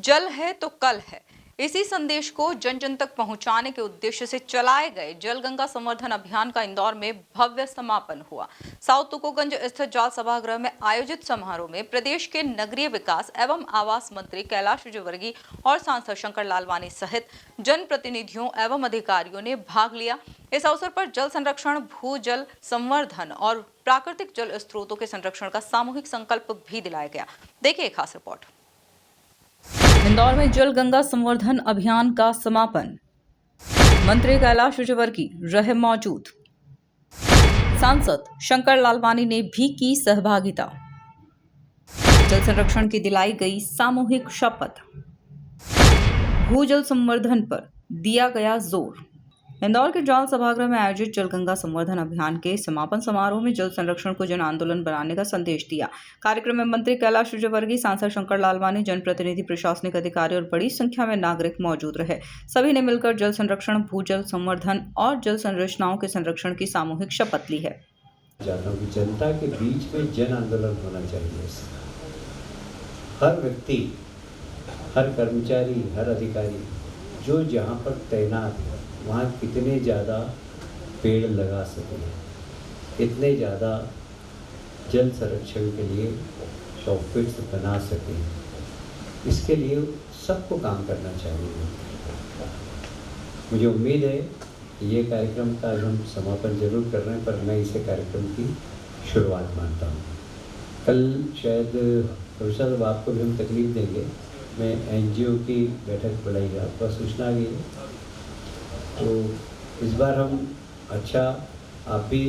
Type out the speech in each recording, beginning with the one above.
जल है तो कल है। इसी संदेश को जन जन तक पहुंचाने के उद्देश्य से चलाए गए जल गंगा संवर्धन अभियान का इंदौर में भव्य समापन हुआ। साउथ तुकोगंज स्थित जाल सभागृह में आयोजित समारोह में प्रदेश के नगरीय विकास एवं आवास मंत्री कैलाश विजयवर्गीय और सांसद शंकर लालवानी सहित जन प्रतिनिधियों एवं अधिकारियों ने भाग लिया। इस अवसर पर जल संरक्षण, भूजल संवर्धन और प्राकृतिक जल स्रोतों के संरक्षण का सामूहिक संकल्प भी दिलाया गया। देखिए खास रिपोर्ट। इंदौर में जल गंगा संवर्धन अभियान का समापन। मंत्री कैलाश विजयवर्गीय रहे मौजूद। सांसद शंकर लालवानी ने भी की सहभागिता। जल संरक्षण की दिलाई गई सामूहिक शपथ। भूजल संवर्धन पर दिया गया जोर। इंदौर के जाल सभागृह में आयोजित जल गंगा संवर्धन अभियान के समापन समारोह में जल संरक्षण को जन आंदोलन बनाने का संदेश दिया। कार्यक्रम में मंत्री कैलाश विजयवर्गीय, सांसद शंकर लालवानी, जनप्रतिनिधि, प्रशासनिक अधिकारी और बड़ी संख्या में नागरिक मौजूद रहे। सभी ने मिलकर जल संरक्षण, भूजल संवर्धन और जल संरचनाओं के संरक्षण की सामूहिक शपथ ली है। जनता के बीच में जन आंदोलन होना चाहिए। हर व्यक्ति, हर कर्मचारी, हर अधिकारी जो जहाँ पर तैनात है वहाँ कितने ज़्यादा पेड़ लगा सकें, इतने ज़्यादा जल संरक्षण के लिए सॉफ्टवेयर बना सकें, इसके लिए सबको काम करना चाहिए। मुझे उम्मीद है कि ये कार्यक्रम का आज हम समापन जरूर कर रहे हैं, पर मैं इसे कार्यक्रम की शुरुआत मानता हूँ। कल शायद प्रोफेसर साहब आपको भी हम तकलीफ देंगे। मैं एनजीओ की बैठक बुलाई है, आपका सूचना आ गई है। तो इस बार हम आप भी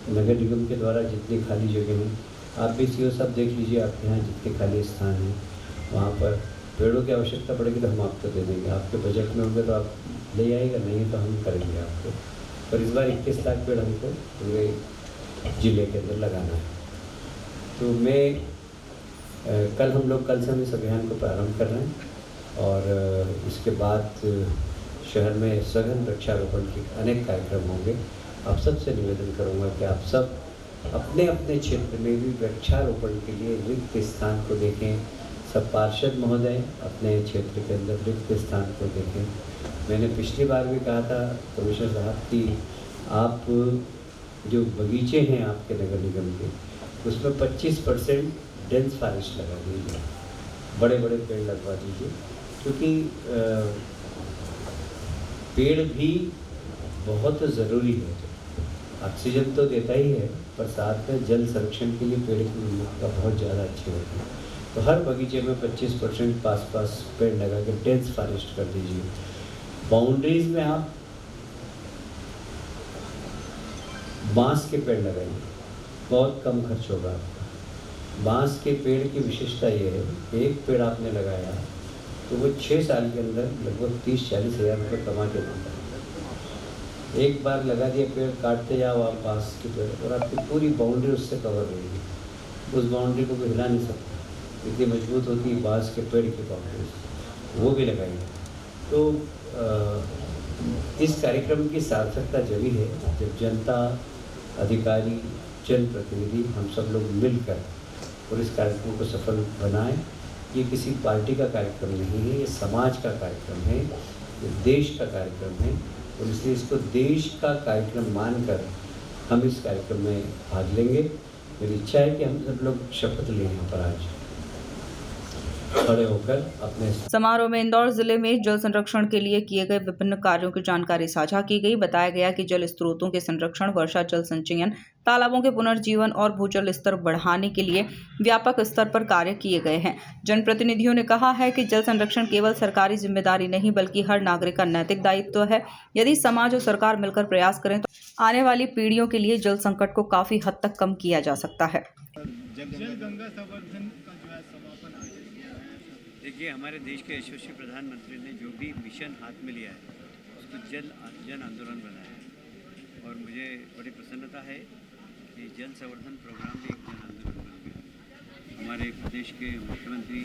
नगर निगम के द्वारा जितनी खाली जगह हैं, आप भी सीओ साहब देख लीजिए, आपके यहाँ जितने खाली स्थान हैं वहाँ पर पेड़ों की आवश्यकता पड़ेगी तो हम आपको दे देंगे। आपके बजट में होंगे तो आप ले आएगा, नहीं तो हम करेंगे आपको। पर इस बार 21 लाख पेड़ हमको पूरे ज़िले के अंदर लगाना है। तो कल से हम इस अभियान को प्रारंभ कर रहे हैं और इसके बाद शहर में सघन वृक्षारोपण के अनेक कार्यक्रम होंगे। आप सबसे निवेदन करूंगा कि आप सब अपने अपने क्षेत्र में भी वृक्षारोपण के लिए रिक्त स्थान को देखें। सब पार्षद महोदय अपने क्षेत्र के अंदर रिक्त स्थान को देखें। मैंने पिछली बार भी कहा था कमिश्नर साहब कि आप जो बगीचे हैं आपके नगर निगम के, उसमें 25% डेंस फॉरेस्ट लगा दीजिए, बड़े बड़े पेड़ लगवा दीजिए, क्योंकि पेड़ भी बहुत ज़रूरी है। ऑक्सीजन तो देता ही है, पर साथ में जल संरक्षण के लिए पेड़ की भूमिका बहुत ज़्यादा अच्छी होती है। तो हर बगीचे में 25% पास पेड़ लगा के डेंस फॉरेस्ट कर दीजिए। बाउंड्रीज में आप बांस के पेड़ लगाइए, बहुत कम खर्च होगा आपका। बांस के पेड़ की विशेषता ये है, एक पेड़ आपने लगाया तो वो 6 साल के अंदर लगभग 30-40 हज़ार रुपये कमा के देता है। एक बार लगा दिया पेड़, काटते जाओ आप बांस के पेड़ और आपकी पूरी बाउंड्री उससे कवर रहेगी। उस बाउंड्री को भी हिला नहीं सकता, इतनी मजबूत होती है बांस के पेड़ की बाउंड्री, वो भी लगाएंगे। तो इस कार्यक्रम की सार्थकता जभी है जब जनता, अधिकारी, जनप्रतिनिधि, हम सब लोग मिलकर और इस कार्यक्रम को सफल बनाएं। ये किसी पार्टी का कार्यक्रम नहीं है, ये समाज का कार्यक्रम है, ये देश का कार्यक्रम है और इसलिए इसको देश का कार्यक्रम मानकर हम इस कार्यक्रम में भाग लेंगे। मेरी इच्छा है कि हम सब लोग शपथ लें यहाँ पर आज खड़े होकर अपने। समारोह में इंदौर जिले में जल संरक्षण के लिए किए गए विभिन्न कार्यों की जानकारी साझा की गई। बताया गया कि जल स्रोतों के संरक्षण, वर्षा जल संचयन, तालाबों के पुनर्जीवन और भूजल स्तर बढ़ाने के लिए व्यापक स्तर पर कार्य किए गए हैं। जनप्रतिनिधियों ने कहा है कि जल संरक्षण केवल सरकारी जिम्मेदारी नहीं बल्कि हर नागरिक का नैतिक दायित्व है। यदि समाज और सरकार मिलकर प्रयास करें तो आने वाली पीढ़ियों के लिए जल संकट को काफी हद तक कम किया जा सकता है। जल गंगा संवर्धन का जो है समापन आयोजित किया है। देखिए, हमारे देश के यशस्वी प्रधानमंत्री ने जो भी मिशन हाथ में लिया है उसको जन आंदोलन बनाया है और मुझे बड़ी प्रसन्नता है कि जल संवर्धन प्रोग्राम भी एक जन आंदोलन बन गया। हमारे प्रदेश के मुख्यमंत्री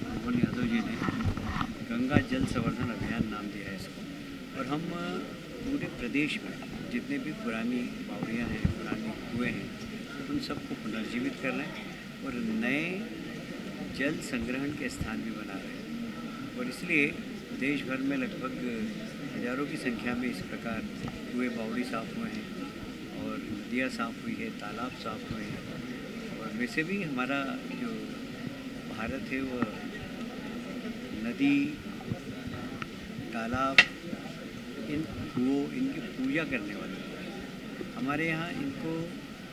मोहन यादव जी ने गंगा जल संवर्धन अभियान नाम दिया है इसको, और हम पूरे प्रदेश में जितने भी पुरानी बावड़ियाँ हैं, पुराने कुएँ हैं, उन सबको पुनर्जीवित कर रहे हैं और नए जल संग्रहण के स्थान भी बना रहे हैं। और इसलिए देश भर में लगभग हज़ारों की संख्या में इस प्रकार कुएँ बावड़ी साफ़ हुए हैं और नदियाँ साफ़ हुई है, तालाब साफ़ हुए हैं। और वैसे भी हमारा जो भारत है वह नदी, तालाब, इन कुओं, इनकी पूजा करने वाले हैं। हमारे यहाँ इनको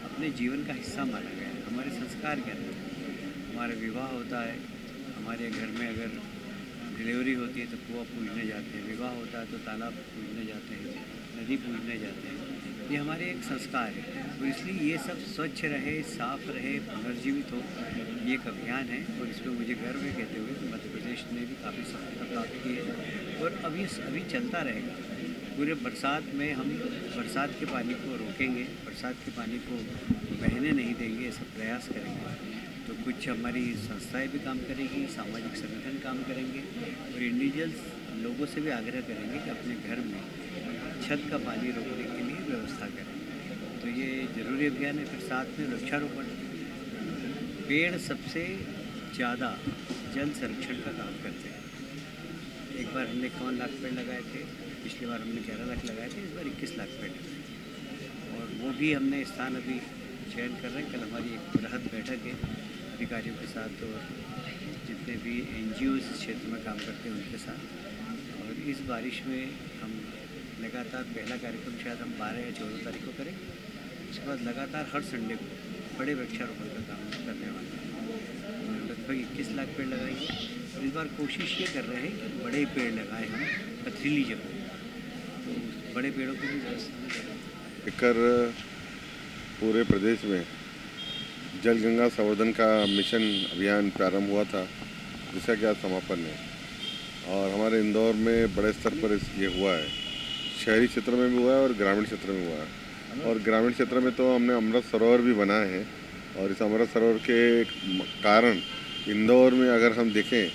अपने जीवन का हिस्सा माना गया है, हमारे संस्कार के अंदर। हमारा विवाह होता है, हमारे घर में अगर डिलीवरी होती है तो कुआं पूजने जाते हैं, विवाह होता है तो तालाब पूजने जाते हैं, नदी पूजने जाते हैं। ये हमारे एक संस्कार है और इसलिए ये सब स्वच्छ रहे, साफ रहे, पुनर्जीवित हो, ये एक अभियान है। और इसमें मुझे गर्व है कहते हुए कि मध्य प्रदेश ने भी काफ़ी सफलता प्राप्त की है और अभी चलता रहेगा। पूरे बरसात में हम बरसात के पानी को रोकेंगे, बरसात के पानी को बहने नहीं देंगे, ऐसा प्रयास करेंगे। तो कुछ हमारी संस्थाएं भी काम करेगी, सामाजिक संगठन काम करेंगे और इंडिविजुअल्स लोगों से भी आग्रह करेंगे कि अपने घर में छत का पानी रोकने के लिए व्यवस्था करें। तो ये ज़रूरी अभियान है। फिर साथ में वृक्षारोपण, पेड़ सबसे ज़्यादा जल संरक्षण का काम करते हैं। एक बार हमने 51 लाख पेड़ लगाए थे, पिछली बार हमने 11 लाख लगाए थे, इस बार 21 लाख पेड़ लगाए और वो भी हमने स्थान अभी चयन कर रहे हैं। कल हमारी एक बृहद बैठक है अधिकारियों के साथ और जितने भी NGO इस क्षेत्र में काम करते हैं उनके साथ। और इस बारिश में हम लगातार पहला कार्यक्रम शायद हम 12 या 14 तारीख को करेंगे। उसके बाद लगातार हर संडे को बड़े वृक्षारोपण का काम करने वाले हैं और लगभग 21 लाख पेड़ लगाएंगे। और इस बार कोशिश ये कर रहे हैं कि बड़े पेड़ लगाएं हम पथरीली जगह, तो बड़े पेड़ों की भी व्यवस्था कर पूरे प्रदेश में जल गंगा संवर्धन का मिशन अभियान प्रारंभ हुआ था, जिसका क्या समापन है। और हमारे इंदौर में बड़े स्तर पर ये हुआ है, शहरी क्षेत्र में भी हुआ है और ग्रामीण क्षेत्र में हुआ है। और ग्रामीण क्षेत्र में तो हमने अमृत सरोवर भी बनाए हैं और इस अमृत सरोवर के कारण इंदौर में अगर हम देखें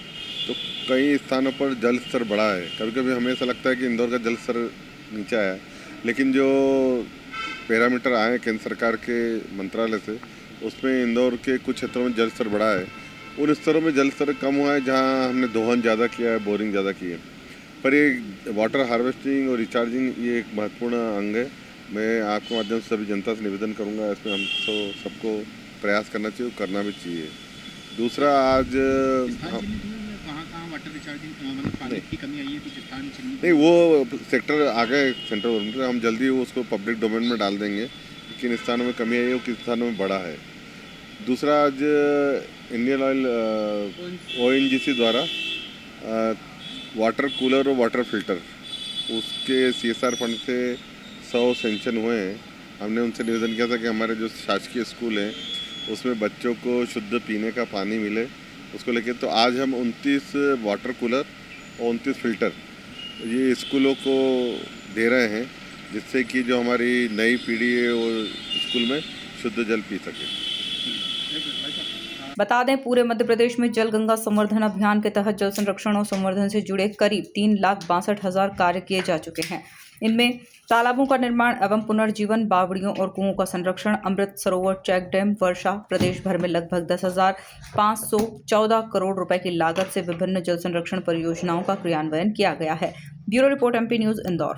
तो कई स्थानों पर जल स्तर बढ़ा है। कभी कभी हमें ऐसा लगता है कि इंदौर का जल स्तर नीचे आया, लेकिन जो पैरामीटर आए केंद्र सरकार के मंत्रालय से, उसमें इंदौर के कुछ क्षेत्रों में जल स्तर बढ़ा है। उन स्तरों में जल स्तर कम हुआ है जहां हमने दोहन ज़्यादा किया है, बोरिंग ज़्यादा की है। पर ये वाटर हार्वेस्टिंग और रिचार्जिंग ये एक महत्वपूर्ण अंग है। मैं आपके माध्यम से सभी जनता से निवेदन करूंगा, इसमें हम सबको प्रयास करना चाहिए, करना भी चाहिए। दूसरा, आज वाटर रिचार्जिंग मतलब पानी की कमी आई है कुछ स्थान नहीं, वो सेक्टर आ गए सेंट्रल गवर्नमेंट से, हम जल्दी उसको पब्लिक डोमेन में डाल देंगे। किन स्थानों में कमी आई है और किन स्थानों में बढ़ा है। दूसरा, आज इंडियन ऑयल ONGC द्वारा वाटर कूलर और वाटर फिल्टर उसके CSR फंड से 100 सेंक्शन हुए हैं। हमने उनसे निवेदन किया था कि हमारे जो शासकीय स्कूल हैं उसमें बच्चों को शुद्ध पीने का पानी मिले, उसको लेके तो आज हम 29 वाटर कूलर और 29 फिल्टर ये स्कूलों को दे रहे हैं, जिससे कि जो हमारी नई पीढ़ी है वो स्कूल में शुद्ध जल पी सके। बता दें, पूरे मध्य प्रदेश में जल गंगा संवर्धन अभियान के तहत जल संरक्षण और संवर्धन से जुड़े करीब 3,62,000 कार्य किए जा चुके हैं। इनमें तालाबों का निर्माण एवं पुनर्जीवन, बावड़ियों और कुओं का संरक्षण, अमृत सरोवर, चेक डैम, वर्षा। प्रदेश भर में लगभग 10,514 करोड़ रुपए की लागत से विभिन्न जल संरक्षण परियोजनाओं का क्रियान्वयन किया गया है। Bureau report MP news Indore.